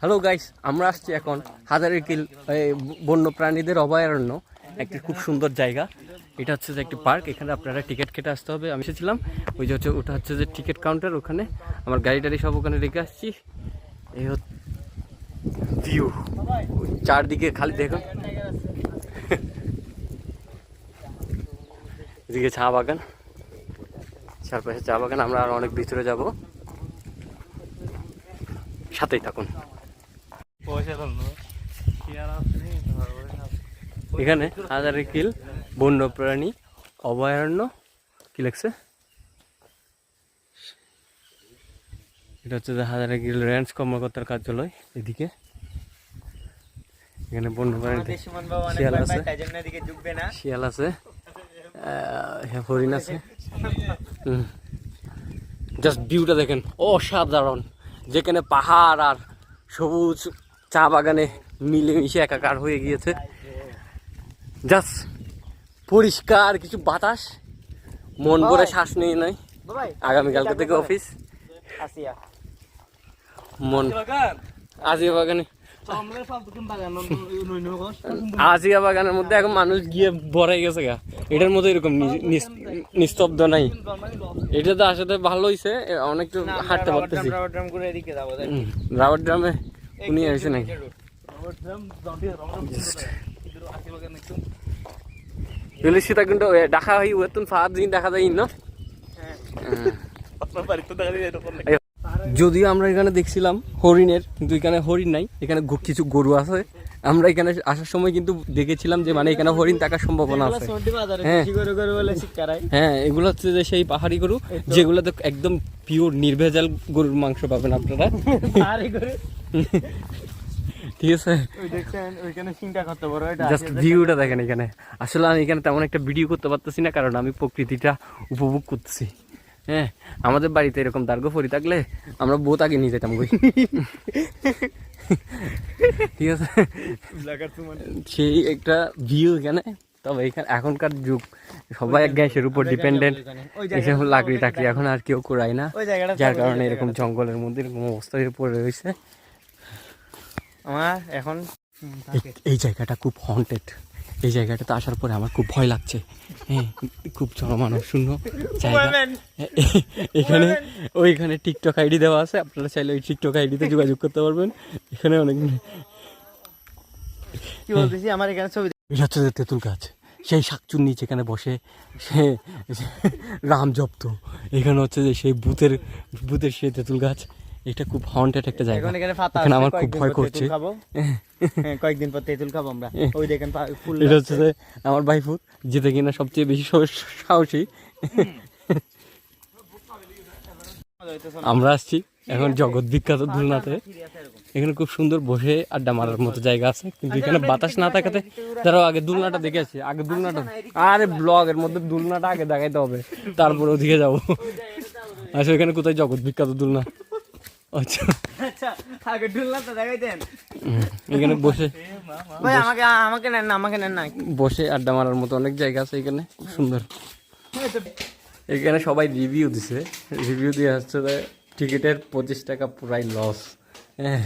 Hello guys, আমরা আসছি এখন হাজারীকিল বন্যপ্রাণীদের অভয়ারণ্য, একটি খুব সুন্দর জায়গা। এটা হচ্ছে যে একটি পার্ক, এখানে আপনারা টিকিট কেটে আসতে হবে। আমি এসেছিলাম, ওই যে হচ্ছে ওটা হচ্ছে যে টিকিট কাউন্টার, ওখানে আমার গাড়ি টাড়ি সব ওখানে রেখে আসছি। এই হচ্ছে ভিউ, চারদিকে খালি দেখুন, এদিকে চা বাগান, চারপাশে চা বাগান। আমরা আর অনেক ভিতরে যাব, সাথেই থাকুন। এখানে হাজারীকিল বন্যপ্রাণী অভয়ারণ্য, কি লাগছে, এটা হচ্ছে যে হাজারীকিল রেঞ্জ কর্মকর্তার কার্যালয়। এদিকে এখানে বন্যপ্রাণী শিয়াল আছে, শিয়াল আছে, হরিণ আছে। জাস্ট ভিউটা দেখেন, অসাধারণ। যেখানে পাহাড় আর সবুজ চা বাগানে মিলেমিশে একাকার হয়ে গিয়েছে। জাস্ট পরিষ্কার কিছু বাতাস, মন ভরে শ্বাস নিয়ে নাই। আগামীকালকে থেকে অফিস, মন আজিয়া বাগানে, আজিয়া বাগানের মধ্যে এখন মানুষ গিয়ে ভরাই গেছে গা। এটার মধ্যে এরকম নিস্তব্ধ নাই। এটা তো আসলে ভালো হয়েছে, অনেকটা হাঁটতে পারতেছি। রাবার ড্রামে উনি এসে নাকি সেটা কিন্তু দেখা হয় ওয়েতন ফাঁদ দিন দেখা যায় না। যদিও আমরা এখানে দেখছিলাম হরিণের, কিন্তু এখানে হরিণ নাই, এখানে কিছু গরু আছে। আমরা এখানে আসার সময় কিন্তু দেখেছিলাম যে মানে এখানে হরিণ থাকার সম্ভাবনা আছে। হ্যাঁ, এগুলো হচ্ছে যে সেই পাহাড়ি গরু, যেগুলো তো একদম পিওর নির্ভেজাল গরুর মাংস পাবেন আপনারা। ঠিক আছে, জাস্ট ভিউটা দেখেন এখানে। আসলে আমি এখানে তেমন একটা ভিডিও করতে পারতেছি না, কারণ আমি প্রকৃতিটা উপভোগ করতেছি। হ্যাঁ, আমাদের বাড়িতে এরকম দার্ঘফড়ি থাকলে আমরা বহুত আগে নিয়ে যেতাম। ঠিক আছে, সেই একটা ভিউ এখানে। তবে এখানে এখনকার যুগ, সবাই গ্যাসের উপর ডিপেন্ডেন্ট, এসব লাকড়ি টাকড়ি এখন আর কেউ করায় না, যার কারণে এরকম জঙ্গলের মধ্যে এরকম অবস্থা হয়ে পড়ে রয়েছে। আমার এখন এই জায়গাটা খুব হন্টেড। এই জায়গাটাতে আসার পরে আমার খুব ভয় লাগছে। হ্যাঁ, খুব জনমানব শূন্য জায়গা। এখানে ওইখানে টিকটক আইডি দেওয়া আছে, আপনারা চাইলে ওই টিকটক আইডিতে যোগাযোগ করতে পারবেন। এখানে অনেক কি বলতেছি, আমার এখানে ছবি, এটা হচ্ছে তেঁতুল গাছ, সেই শাকচুন্নি যেখানে বসে সে রাম জপ্ত। এখানে হচ্ছে যে সেই ভূতের সেই তেঁতুল গাছ। এটা খুব হন্টেড একটা জায়গা, এখানে আমার খুব ভয় করছে। কয়েকদিন পর তেঁতুল খাবো আমরা। ওই দেখেন ফুল, এটা হচ্ছে যে আমার ভাইফুত, যেতে কিনা সবচেয়ে বেশি সাহসী। আমরা আসছি এখন জগৎ বিখ্যাত দুলনাতে। এখানে খুব সুন্দর বসে আড্ডা মারার মতো জায়গা আছে, কিন্তু এখানে বাতাস না থাকাতে তারাও আগে দুলনাটা দেখে আসি। আগে দুলনাটা, আরে ব্লগের মধ্যে দুলনাটা আগে দেখাইতে হবে, তারপর ওদিকে যাবো। আচ্ছা, এখানে কোথায় জগৎ বিখ্যাত দুলনা? আচ্ছা, এখানে বসে বসে আড্ডা মারার মতো অনেক জায়গা আছে এখানে, খুব সুন্দর। এখানে সবাই রিভিউ দিছে, রিভিউ দিয়ে হচ্ছে টিকিটের 25 টাকা পুরাই লস। হ্যাঁ,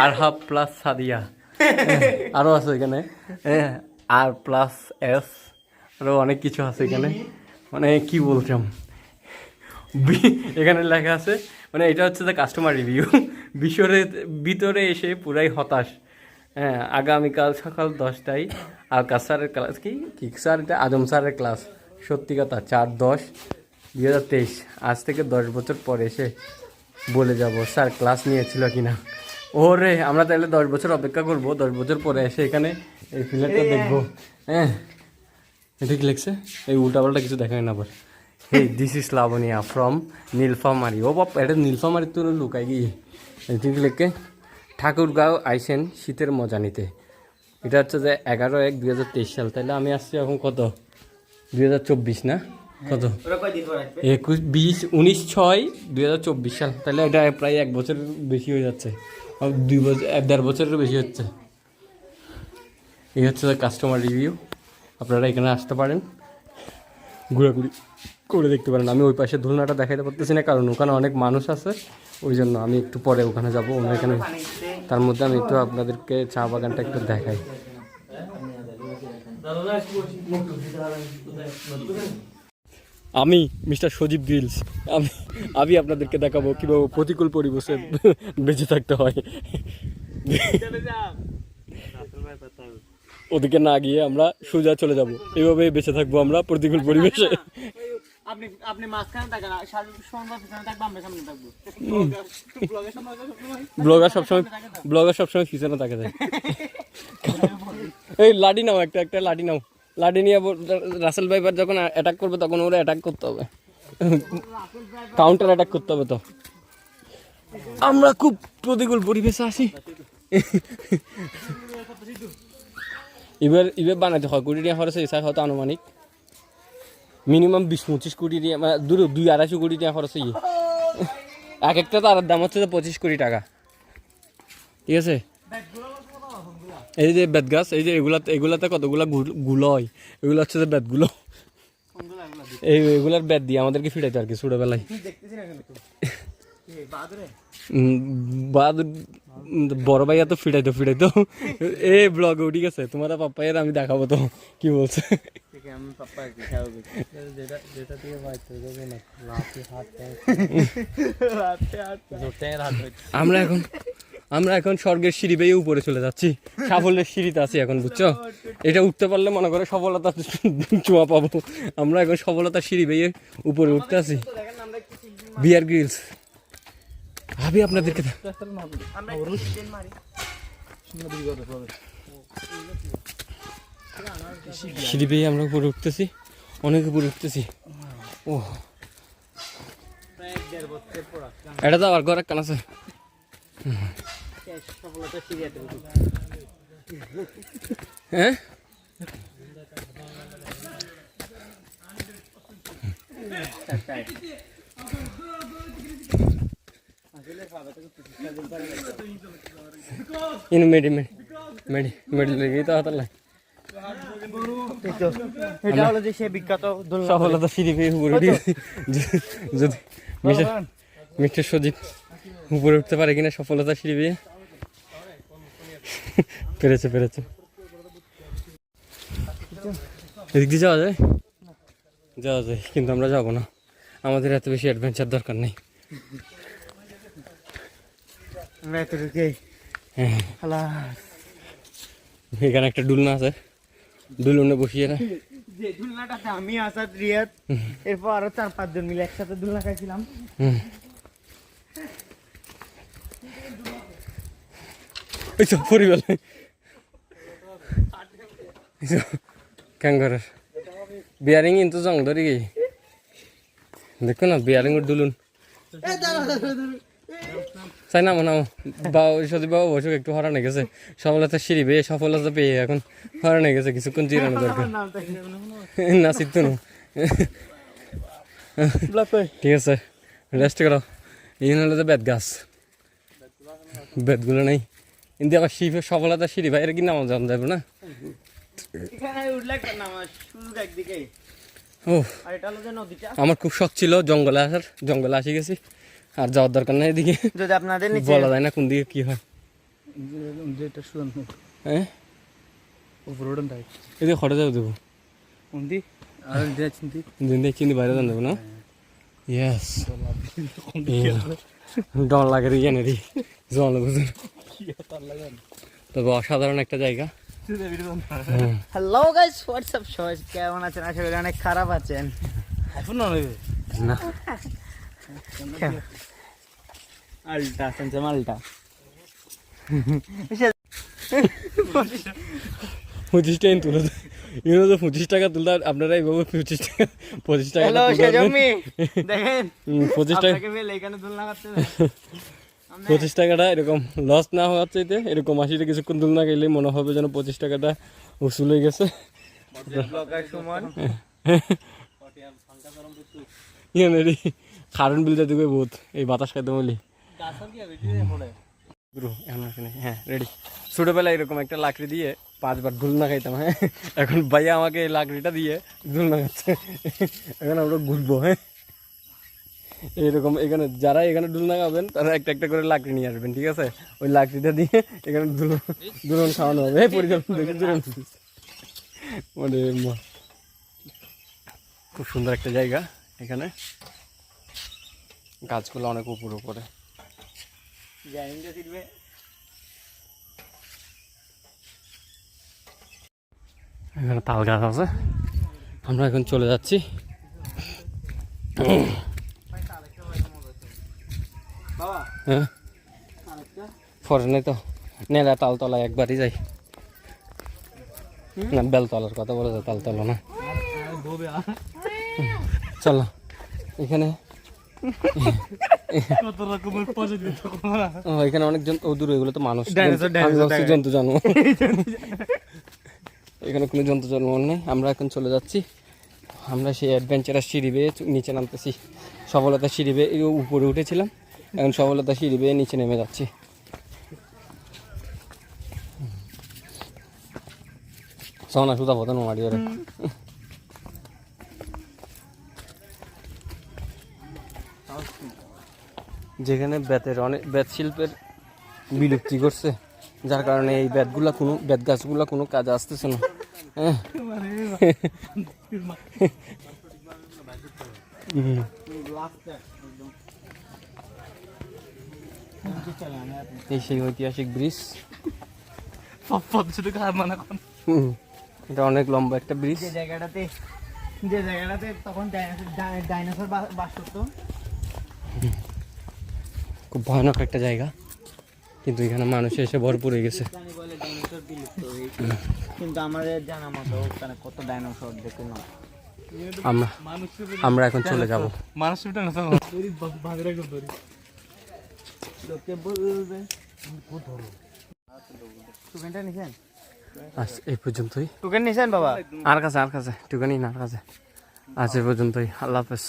আর হাফ প্লাস সাদিয়া আরও আছে এখানে, হ্যাঁ, আর প্লাস এস, আরও অনেক কিছু আছে এখানে। মানে কি বলছিলাম, এখানে লেখা আছে, মানে এটা হচ্ছে যে কাস্টমার রিভিউ। ভিতরে এসে পুরাই হতাশ। হ্যাঁ, আগামীকাল সকাল 10টায় আলকাস স্যারের ক্লাস, কি স্যার, এটা আজম স্যারের ক্লাস। সত্যি কথা, 4/10/2023, আজ থেকে 10 বছর পরে এসে বলে যাব স্যার ক্লাস নিয়েছিল কিনা। ওরে আমরা তাহলে 10 বছর অপেক্ষা করব, 10 বছর পরে এসে এখানে এই ফিল্ডটা দেখবো। হ্যাঁ এটা কি লিখছে? এই উল্টাপাল্টা কিছু দেখায় না আবার। এই দিস ইজ লাবণিয়া ফ্রম নীলফামারি। ও বাপ, এটা নীলফামারি তো লুকাই গিয়ে ঠিক লিখে ঠাকুরগাঁও আইসেন শীতের মজা নিতে। এটা হচ্ছে যে 11/1/2023 সাল। তাহলে আমি আসছি এখন কত 2024 না কত 21 20 19 6 2024 সাল। তাহলে এটা প্রায় 1 বছর বেশি হয়ে যাচ্ছে, 2 বছর 1.5 বছরেরও বেশি হচ্ছে। এই হচ্ছে কাস্টমার রিভিউ। আপনারা এখানে আসতে পারেন, ঘোরাঘুরি করে দেখতে পারেন। আমি ওই পাশে ধুলনাটা দেখাইতে পারতেছি না, কারণ ওখানে অনেক মানুষ আছে, ওই জন্য আমি একটু পরে ওখানে যাবো। ওখানে তার মধ্যে আমি একটু আপনাদেরকে চা বাগানটা একটু দেখাই। আমি মিস্টার সজীব গ্রিলস, আমি আপনাদেরকে দেখাবো কীভাবে প্রতিকূল পরিবেশে বেঁচে থাকতে হয়। ওদিকে না গিয়ে আমরা সোজা চলে যাব, এইভাবেই বেঁচে থাকবো আমরা প্রতিকূল পরিবেশে। আপনি মাঝখানে থাকেন, পিছনে থাকবো, আমরা সামনে থাকবো। ব্লগার সবসময় পিছনে থাকে যায়। এই লাঠি নাও, একটা লাঠি নাও, লাঠি নিয়ে রাসেল ভাইবার যখন অ্যাটাক করবে তখন ওরা অ্যাটাক করতে হবে, কাউন্টার অ্যাটাক করতে হবে। তো আমরা খুব প্রতিকূল পরিবেশে আসি। এবার বানাইতে হয় কোটি টাকা খরচ হয়েছে, হয়তো আনুমানিক মিনিমাম 20-25 কোটি টাকা, 2-2.5 কোটি টাকা খরচ হয়ে। এক একটা তার দাম হচ্ছে 25 কোটি টাকা। ঠিক আছে, এই যে বেত গাছ, এই যে এগুলাতে কতগুলা গুলো হয়, এগুলো হচ্ছে যে বেতগুলো। এগুলার বেত দিয়ে আমাদেরকে ফিরাইতো আর কি ছোটবেলায়। বড় ভাইয়া তো ফিরাইতো এই ব্লগে উঠে গেছে। তোমার পাপ্পাইয়ের আমি দেখাবো তো কি বলছে। আমরা এখন স্বর্গের সিঁড়ি বেয়ে উপরে চলে যাচ্ছি, সাফল্যের সিঁড়িতে আছি এখন, বুঝছো? এটা উঠতে পারলে মনে করে সফলতা ছোঁয়া পাবো। আমরা এখন সফলতার সিঁড়ি বেয়ে উপরে উঠতে আছি। বিয়ার গ্রিলস ভাবি আপনাদেরকে সিঁড়ি বেয়ে আমরা উপরে উঠতেছি, অনেক উপরে উঠতেছি। ও এটা তো আবার ঘর একখান আছে। হ্যাঁ ইন মেডি লেগে তো হাতার লাগে। এটা হলো যে সে বিখ্যাত সফলতা সিঁড়ি পেয়ে উপরে উঠে, যদি মিস্টার সজীব উপরে উঠতে পারে কিনা সফলতা সিঁড়ি পেয়ে। পেরেছে। এদিক দিয়ে যাওয়া যায় কিন্তু আমরা যাবো না, আমাদের এত বেশি অ্যাডভেঞ্চার দরকার নেই। এখানে একটা ডুলনা আছে, ডুলনে বসিয়ে না যে দুলনাটাতে আমি আসাদ রিয়াদ এরপর আরো 4-5 জন মিলে একসাথে দুলনা খাইছিলাম। পরিবার ক্যাঙ্গারের বিয়ারিং কিন্তু জং ধরে গিয়ে দেখো না, বিয়ারিং দুলুন চাই নামো সজীব বাবু বসুক, একটু হরানো গেছে। সফলতা সিঁড়ি বেয়ে সফলতা পেয়ে এখন হরানো গেছে, কিছুক্ষণ জিরানো দরকার। না সিদ্ধ ঠিক আছে, রেস্ট করো। এই হলো যে বেত গাছ, বেতগুলো নেই কিন্তু আবার সফলতা সিঁড়ি বাইরে কি নামা যাওয়া যাবে না। ও আমার খুব শখ ছিল জঙ্গলে আসার, জঙ্গলে আসি গেছি, আর যাওয়ার দরকার নাই। এদিকে যদি আপনাদের বলা যায় না কোন দিকে কি হয়। হ্যাঁ এদিকে খটে যাবো দেবো চিন্তি বাইরে যান যাবো না। ইয়েস ডর লাগে রে জানে রে জল বুঝুন, তবে অসাধারণ একটা জায়গা। হ্যালো গাইস, হোয়াটসঅ্যাপ সবাই কেমন আছেন? আশা করি অনেক খারাপ আছেন। না আলটা সেন্সাম আলটা 25 টাকা তুলে ইউনো তো 25 টাকা তুলতে আপনারা এইভাবে 25 টাকা হ্যালো সেজমি দেখেন 25 টাকা আপনাকে ফেলে এখানে দুলনা করতে 25 টাকাটা এরকম লস না হওয়ার চাইতে এরকম 80 কিছুক্ষণ দুলনা গেলে মনে হবে যেন 25 টাকাটা উসুল হয়ে গেছে ব্লগার সুমন ইয়ানেরি কারেন্ট বিলটা দিবে বহুত এই বাতাস খাইতে বলি হ্যাঁ রেডি ছোটবেলায় এরকম একটা লাকড়ি দিয়ে 5 বার দুলনা খাইতাম। হ্যাঁ এখন ভাইয়া আমাকে এই লাকড়িটা দিয়ে দুলনা খাচ্ছে। এখন আমরা ঘুরবো। হ্যাঁ এইরকম এখানে যারা এখানে দুলনা খাবেন তারা একটা একটা করে লাকড়ি নিয়ে আসবেন, ঠিক আছে? ওই লাকড়িটা দিয়ে এখানে দুলন খাওয়ানো হবে। পরিকল্পনা দেখে দুলন মানে খুব সুন্দর একটা জায়গা। এখানে গাছগুলো অনেক উপরে উপরে। এখানে তাল গাছ আছে। আমরা এখন চলে যাচ্ছি। হ্যাঁ পরে নেই তো নেলা তালতলায় একবারই যাই না, বেলতলার কথা বলে যায়, তালতলা না। চলো এখানে এখানে অনেক জন্তু দূরে, এগুলো তো মানুষ, জন্তু জন্ম। এখানে কোনো জন্তু জন্ম নেই। আমরা এখন চলে যাচ্ছি। আমরা সেই অ্যাডভেঞ্চারাস সিঁড়ি বেয়ে নিচে নামতেছি। সফলতা সিঁড়ি বেয়ে উপরে উঠেছিলাম, এখন সফলতা সিঁড়ি বেয়ে নিচে নেমে যাচ্ছি। সোনা সুতা পতন মারি ওরে। যেখানে বেত শিল্পের বিলুপ্তি করছে, যার কারণে এই বেত গাছগুলা কোনো কাজে আসতেছে না। হ্যাঁ এই সেই ঐতিহাসিক ব্রিজ। এটা অনেক লম্বা একটা ব্রিজ। যে জায়গাটাতে তখন ডাইনোসর বাস করতো। খুব ভয়ানক একটা জায়গা, কিন্তু এখানে মানুষ এসে ভরপুর হয়ে গেছে। কিন্তু আমাদের জানা মতো ওখানে কত ডাইনোসর দেখে না। আমরা এখন চলে যাব। এই পর্যন্তই। টোকেন নিছেন বাবা? আর কাছে টুকানি না, আর কাছে আজ এই পর্যন্তই। আল্লাহ হাফেজ।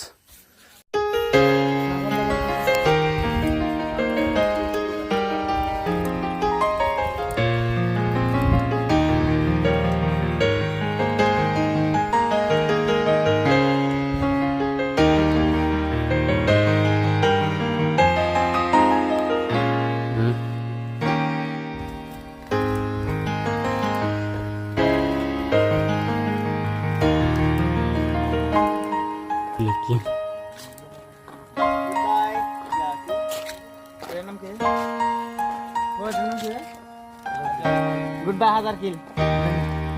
Goodbye Hazar Kill.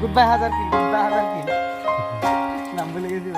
Goodbye Hazar Kill. Goodbye Hazar Kill. নাম ভুলে গেছি।